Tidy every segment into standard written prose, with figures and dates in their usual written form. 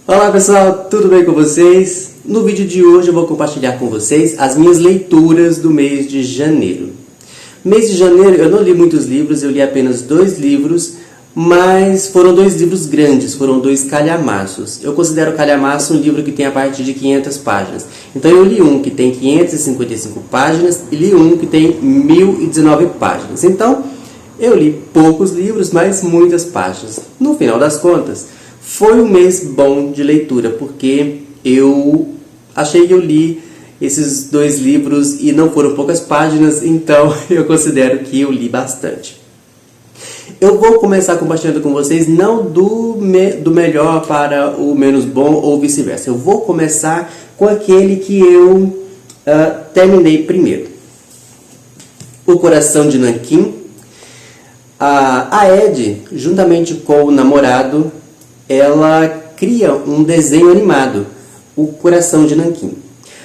Olá pessoal, tudo bem com vocês? No vídeo de hoje eu vou compartilhar com vocês as minhas leituras do mês de janeiro. Mês de janeiro eu não li muitos livros, eu li apenas 2 livros, mas foram 2 livros grandes, foram 2 calhamaços. Eu considero calhamaço um livro que tem a partir de 500 páginas. Então eu li um que tem 555 páginas e li um que tem 1019 páginas. Então eu li poucos livros, mas muitas páginas. No final das contas, foi um mês bom de leitura, porque eu achei que eu li esses 2 livros e não foram poucas páginas, então eu considero que eu li bastante. Eu vou começar compartilhando com vocês não do melhor para o menos bom ou vice-versa. Eu vou começar com aquele que eu terminei primeiro. O Coração de Nanquim. A Ed, juntamente com o namorado, ela cria um desenho animado, o Coração de Nanquim.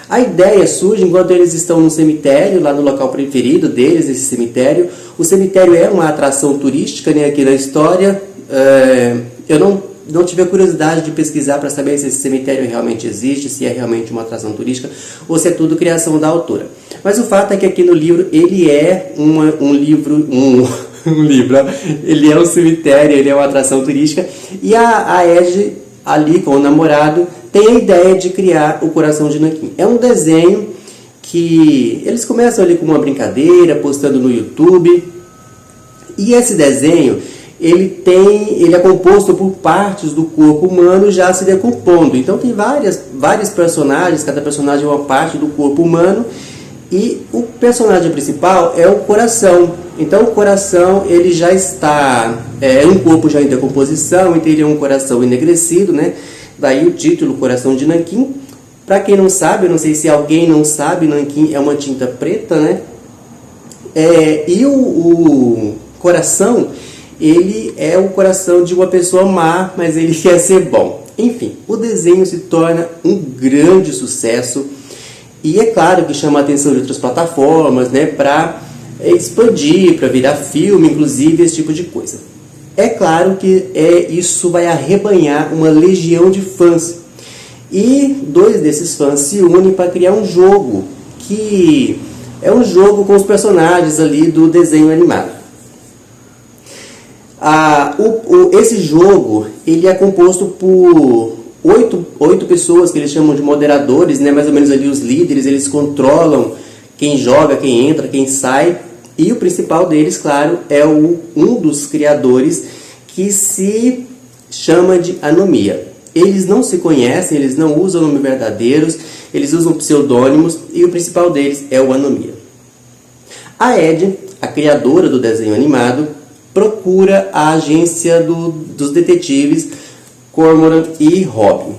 A ideia surge enquanto eles estão no cemitério, lá no local preferido deles, esse cemitério. O cemitério é uma atração turística, né, aqui na história. Eu não tive a curiosidade de pesquisar para saber se esse cemitério realmente existe, se é realmente uma atração turística, ou se é tudo criação da autora. Mas o fato é que aqui no livro ele é um livro, ele é um cemitério, ele é uma atração turística, e a Ed, ali com o namorado, tem a ideia de criar o Coração de Nanquim. É um desenho que eles começam ali com uma brincadeira, postando no YouTube, e esse desenho ele é composto por partes do corpo humano já se decompondo. Então tem vários personagens, cada personagem é uma parte do corpo humano, e o personagem principal é o coração. Então o coração ele já está, um corpo já em decomposição, então ele é um coração enegrecido, né? Daí o título Coração de Nanquim. Para quem não sabe, eu não sei se alguém não sabe, nanquim é uma tinta preta, né? E o coração, ele é o coração de uma pessoa má, mas ele quer ser bom. Enfim, o desenho se torna um grande sucesso. E é claro que chama a atenção de outras plataformas, né, para expandir, para virar filme, inclusive, esse tipo de coisa. É claro que isso vai arrebanhar uma legião de fãs. E 2 desses fãs se unem para criar um jogo, que é um jogo com os personagens ali do desenho animado. Esse jogo ele é composto por 8 pessoas que eles chamam de moderadores, né? Mais ou menos ali os líderes, eles controlam quem joga, quem entra, quem sai. E o principal deles, claro, é um dos criadores, que se chama de Anomia. Eles não se conhecem, eles não usam nomes verdadeiros, eles usam pseudônimos, e o principal deles é o Anomia. A Ed, a criadora do desenho animado, procura a agência dos detetives Cormoran e Robin.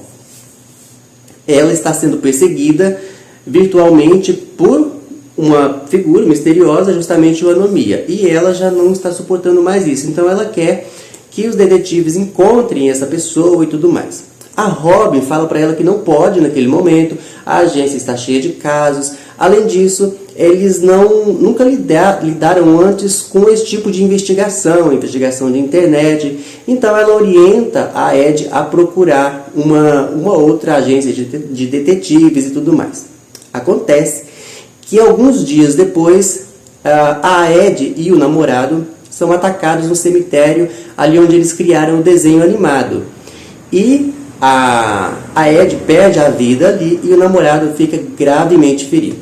Ela está sendo perseguida virtualmente por uma figura misteriosa, justamente o Anomia, e ela já não está suportando mais isso, então ela quer que os detetives encontrem essa pessoa e tudo mais. A Robin fala para ela que não pode naquele momento, a agência está cheia de casos. Além disso, eles nunca lidaram antes com esse tipo de investigação de internet. Então ela orienta a Ed a procurar uma outra agência de detetives e tudo mais. Acontece que alguns dias depois, a Ed e o namorado são atacados no cemitério, ali onde eles criaram o desenho animado. E a Ed perde a vida ali e o namorado fica gravemente ferido.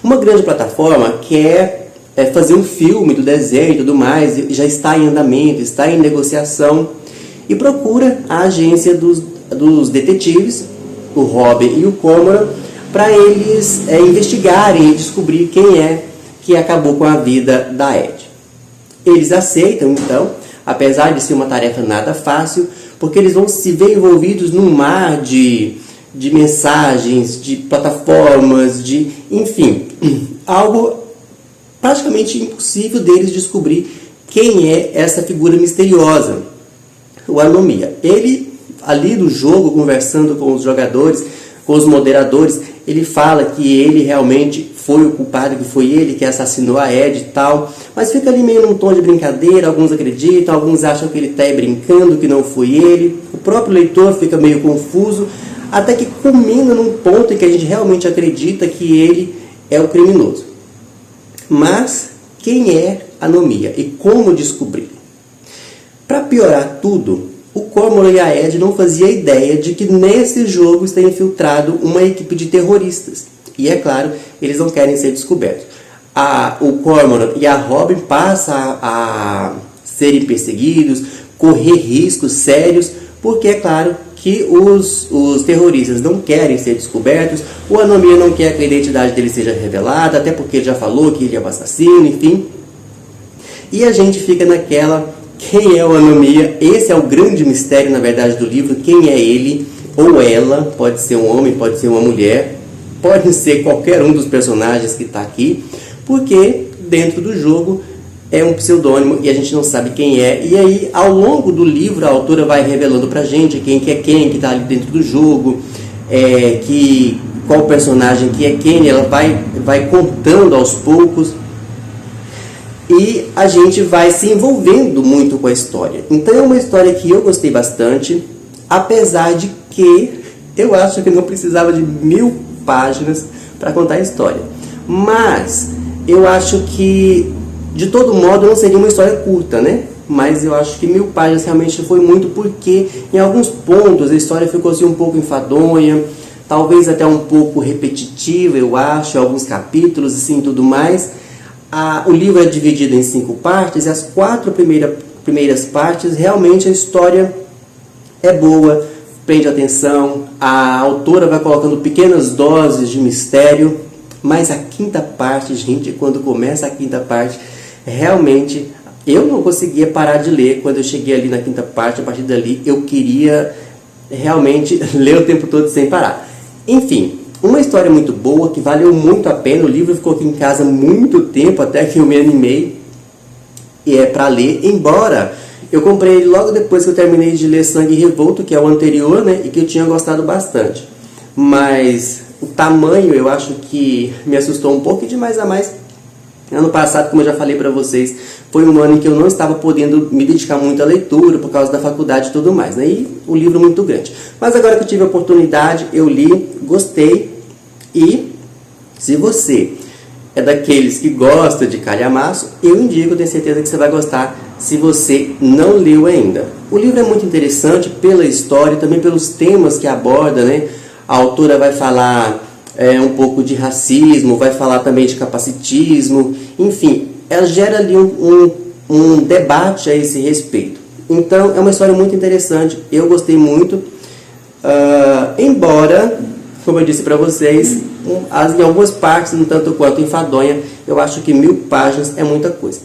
Uma grande plataforma quer fazer um filme do desenho e tudo mais, já está em andamento, está em negociação, e procura a agência dos detetives, o Robin e o Cormoran, para eles investigarem e descobrir quem é que acabou com a vida da Ed. Eles aceitam, então, apesar de ser uma tarefa nada fácil, porque eles vão se ver envolvidos num mar de mensagens, de plataformas, enfim, algo praticamente impossível deles descobrir quem é essa figura misteriosa, o Anomia. Ele, ali do jogo, conversando com os jogadores, com os moderadores, ele fala que ele realmente foi o culpado, que foi ele que assassinou a Ed e tal, mas fica ali meio num tom de brincadeira, alguns acreditam, alguns acham que ele está brincando, que não foi ele, o próprio leitor fica meio confuso, até que culmina num ponto em que a gente realmente acredita que ele é o criminoso. Mas quem é Anomia e como descobrir? Para piorar tudo, o Cormoran e a Ed não faziam ideia de que nesse jogo está infiltrado uma equipe de terroristas. E é claro, eles não querem ser descobertos. O Cormoran e a Robin passam a serem perseguidos, correr riscos sérios, porque é claro que os terroristas não querem ser descobertos, o Anomia não quer que a identidade dele seja revelada, até porque ele já falou que ele é o assassino, enfim. E a gente fica naquela, quem é o Anomia? Esse é o grande mistério, na verdade, do livro, quem é ele ou ela, pode ser um homem, pode ser uma mulher, pode ser qualquer um dos personagens que está aqui, porque dentro do jogo é um pseudônimo e a gente não sabe quem é. E aí, ao longo do livro, a autora vai revelando pra gente quem que está ali dentro do jogo, qual personagem que é quem, ela vai contando aos poucos. E a gente vai se envolvendo muito com a história. Então é uma história que eu gostei bastante, apesar de que eu acho que não precisava de 1000 páginas para contar a história. Mas eu acho que, de todo modo, não seria uma história curta, né? Mas eu acho que 1000 páginas realmente foi muito, porque em alguns pontos a história ficou assim um pouco enfadonha, talvez até um pouco repetitiva, eu acho, em alguns capítulos assim, tudo mais. O livro é dividido em 5 partes, e as 4 primeiras partes, realmente a história é boa, prende atenção, a autora vai colocando pequenas doses de mistério, mas a 5ª parte, gente, quando começa a 5ª parte, realmente eu não conseguia parar de ler. Quando eu cheguei ali na 5ª parte, a partir dali eu queria realmente ler o tempo todo sem parar. Enfim, uma história muito boa, que valeu muito a pena. O livro ficou aqui em casa muito tempo, até que eu me animei para ler, embora eu comprei ele logo depois que eu terminei de ler Sangue Revolto, que é o anterior, né, e que eu tinha gostado bastante. Mas o tamanho eu acho que me assustou um pouco, e de mais a mais, ano passado, como eu já falei para vocês, foi um ano em que eu não estava podendo me dedicar muito à leitura por causa da faculdade e tudo mais, né? E o livro muito grande. Mas agora que eu tive a oportunidade, eu li, gostei. E se você é daqueles que gosta de calhamaço, eu indico, tenho certeza que você vai gostar se você não leu ainda. O livro é muito interessante pela história, também pelos temas que aborda, né? A autora vai falar um pouco de racismo, vai falar também de capacitismo, enfim, ela gera ali um debate a esse respeito. Então, é uma história muito interessante, eu gostei muito, embora, como eu disse para vocês, em algumas partes, no tanto quanto enfadonha, eu acho que 1000 páginas é muita coisa.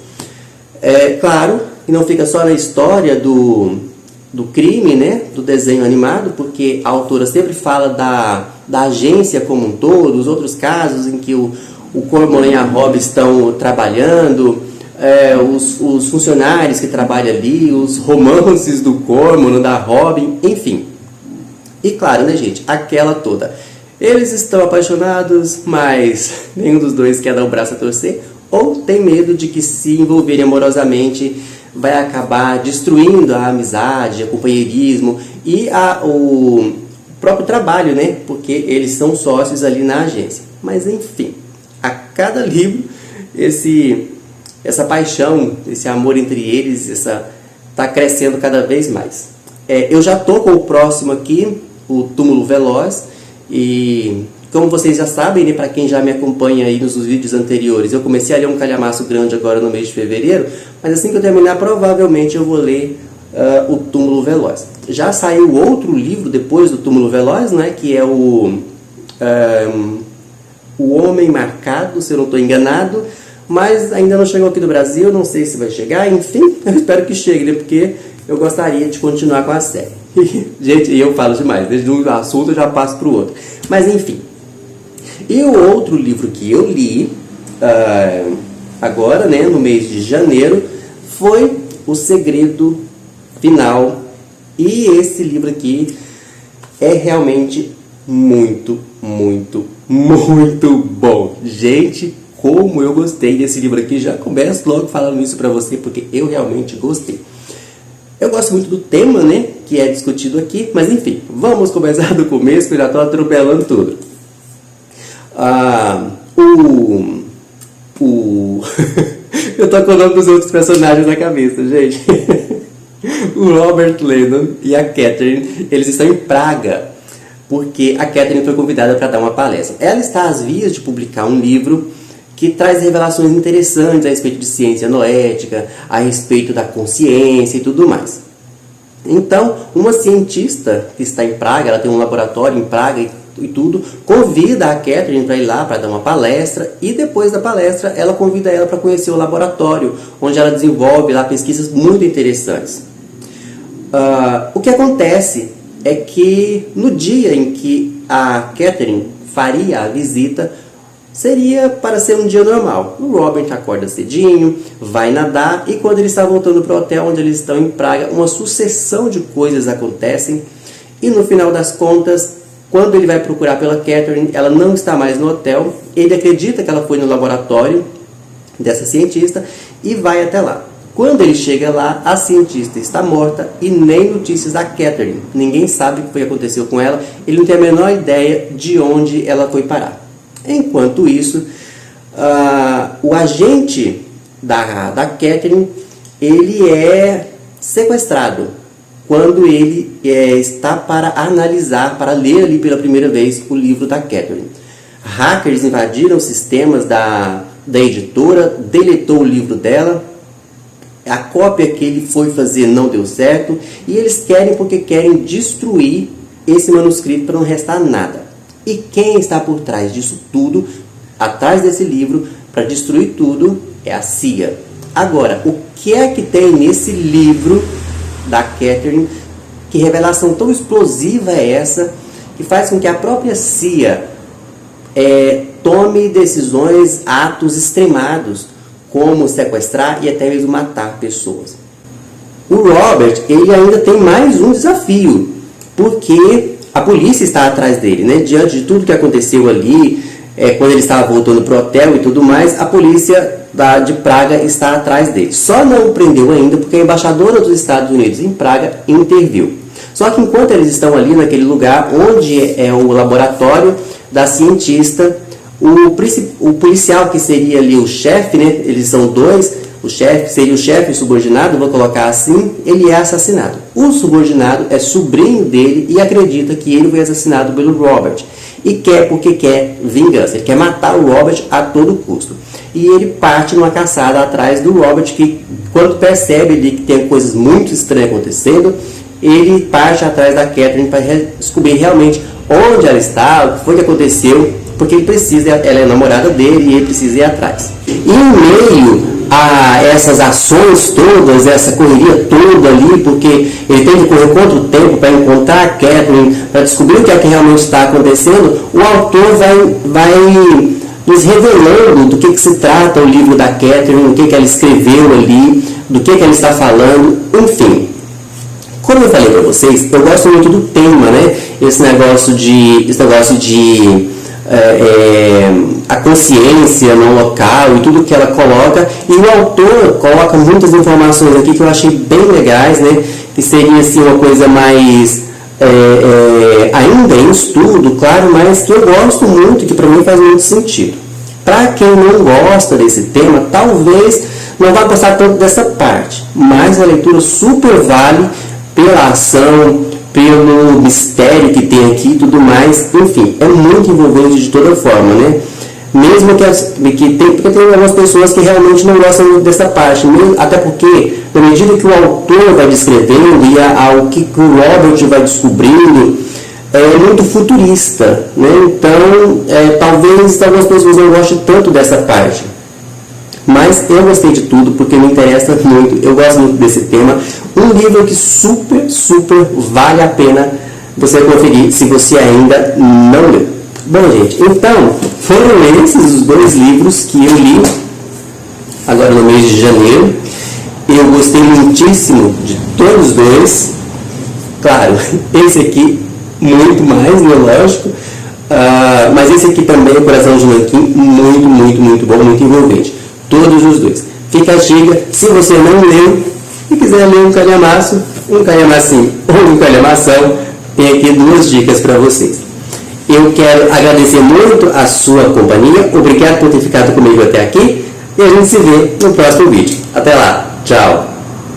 É claro que não fica só na história do crime, né, do desenho animado, porque a autora sempre fala da agência como um todo, os outros casos em que o Cormoran e a Robin estão trabalhando, os funcionários que trabalham ali, os romances do Cormoran, da Robin, enfim. E claro, né, gente, aquela toda. Eles estão apaixonados, mas nenhum dos dois quer dar o braço a torcer, ou tem medo de que, se envolverem amorosamente, vai acabar destruindo a amizade, o companheirismo e o próprio trabalho, né? Porque eles são sócios ali na agência. Mas enfim, a cada livro, essa paixão, esse amor entre eles, está crescendo cada vez mais. Eu já estou com o próximo aqui, o Túmulo Veloz, e como vocês já sabem, né, para quem já me acompanha aí nos vídeos anteriores, eu comecei a ler um calhamaço grande agora no mês de fevereiro, mas assim que eu terminar, provavelmente eu vou ler o Túmulo Veloz. Já saiu outro livro depois do Túmulo Veloz, né, que é o Homem Marcado, se eu não estou enganado, mas ainda não chegou aqui no Brasil, não sei se vai chegar, enfim, eu espero que chegue, né, porque eu gostaria de continuar com a série. Gente, eu falo demais, desde um assunto eu já passo para o outro. Mas enfim. E o outro livro que eu li agora, né, no mês de janeiro, foi O Segredo Final. E esse livro aqui é realmente muito, muito, muito bom. Gente, como eu gostei desse livro aqui. Já começo logo falando isso pra você, porque eu realmente gostei. Eu gosto muito do tema, né, que é discutido aqui, mas enfim, vamos começar do começo, que eu já estou atropelando tudo. Eu tô com o nome dos outros personagens na cabeça, gente. O Robert Landon e a Catherine, eles estão em Praga, porque a Catherine foi convidada para dar uma palestra. Ela está às vias de publicar um livro que traz revelações interessantes a respeito de ciência noética, a respeito da consciência e tudo mais. Então, uma cientista que está em Praga, ela tem um laboratório em Praga e tudo, convida a Catherine para ir lá para dar uma palestra, e depois da palestra ela convida ela para conhecer o laboratório, onde ela desenvolve lá pesquisas muito interessantes. O que acontece é que no dia em que a Catherine faria a visita, seria para ser um dia normal. O Robert acorda cedinho, vai nadar, e quando ele está voltando para o hotel onde eles estão em Praga, uma sucessão de coisas acontecem, e no final das contas, quando ele vai procurar pela Catherine, ela não está mais no hotel. Ele acredita que ela foi no laboratório dessa cientista e vai até lá. Quando ele chega lá, a cientista está morta e nem notícias da Catherine. Ninguém sabe o que aconteceu com ela, ele não tem a menor ideia de onde ela foi parar. Enquanto isso, o agente da Catherine, ele é sequestrado quando ele está para analisar, para ler ali pela primeira vez o livro da Catherine. Hackers invadiram os sistemas da editora, deletou o livro dela, a cópia que ele foi fazer não deu certo, e eles querem porque querem destruir esse manuscrito para não restar nada. E quem está por trás disso tudo, atrás desse livro, para destruir tudo, é a CIA. Agora, o que é que tem nesse livro da Catherine? Que revelação tão explosiva é essa, que faz com que a própria CIA tome decisões, atos extremados, como sequestrar e até mesmo matar pessoas? O Robert, ele ainda tem mais um desafio, porque a polícia está atrás dele, né? Diante de tudo que aconteceu ali, quando ele estava voltando para o hotel e tudo mais, a polícia de Praga está atrás dele. Só não o prendeu ainda porque a embaixadora dos Estados Unidos em Praga interviu. Só que enquanto eles estão ali naquele lugar onde é o laboratório da cientista, o policial que seria ali o chefe, né? Eles são dois, o chefe seria o chefe subordinado, vou colocar assim, ele é assassinado. O subordinado é sobrinho dele e acredita que ele foi assassinado pelo Robert. E porque quer vingança, ele quer matar o Robert a todo custo. E ele parte numa caçada atrás do Robert, que quando percebe ali que tem coisas muito estranhas acontecendo, ele parte atrás da Catherine para descobrir realmente onde ela está, o que foi que aconteceu, porque ele precisa, ela é namorada dele e ele precisa ir atrás. E em meio a essas ações todas, essa correria toda ali, porque ele tem que correr contra o tempo para encontrar a Catherine, para descobrir o que é que realmente está acontecendo, o autor vai nos revelando do que se trata o livro da Catherine, o que ela escreveu ali, do que ela está falando, enfim. Como eu falei para vocês, eu gosto muito do tema, né? Esse negócio de a consciência no local e tudo que ela coloca, e o autor coloca muitas informações aqui que eu achei bem legais, né? Que seria assim uma coisa mais ainda em estudo, claro, mas que eu gosto muito, que para mim faz muito sentido. Para quem não gosta desse tema, talvez não vá gostar tanto dessa parte, mas a leitura super vale pela ação, pelo mistério que tem aqui e tudo mais. Enfim, é muito envolvente de toda forma, né? Mesmo porque tem algumas pessoas que realmente não gostam muito dessa parte, até porque, na medida que o autor vai descrevendo e ao que o Robert vai descobrindo, é muito futurista, né? Então, talvez algumas pessoas não gostem tanto dessa parte. Mas eu gostei de tudo, porque me interessa muito, eu gosto muito desse tema. Um livro que super, super vale a pena você conferir, se você ainda não leu. Bom, gente, então, foram esses os dois livros que eu li agora no mês de janeiro. Eu gostei muitíssimo de todos os dois. Claro, esse aqui, muito mais, né, lógico. Mas esse aqui também é Coração de Nanquim, muito, muito, muito bom, muito envolvente. Todos os dois. Fica a dica, se você não leu e quiser ler um calhamaço, um calhamacinho ou um calhamação, tem aqui 2 dicas para vocês. Eu quero agradecer muito a sua companhia, obrigado por ter ficado comigo até aqui e a gente se vê no próximo vídeo. Até lá, tchau!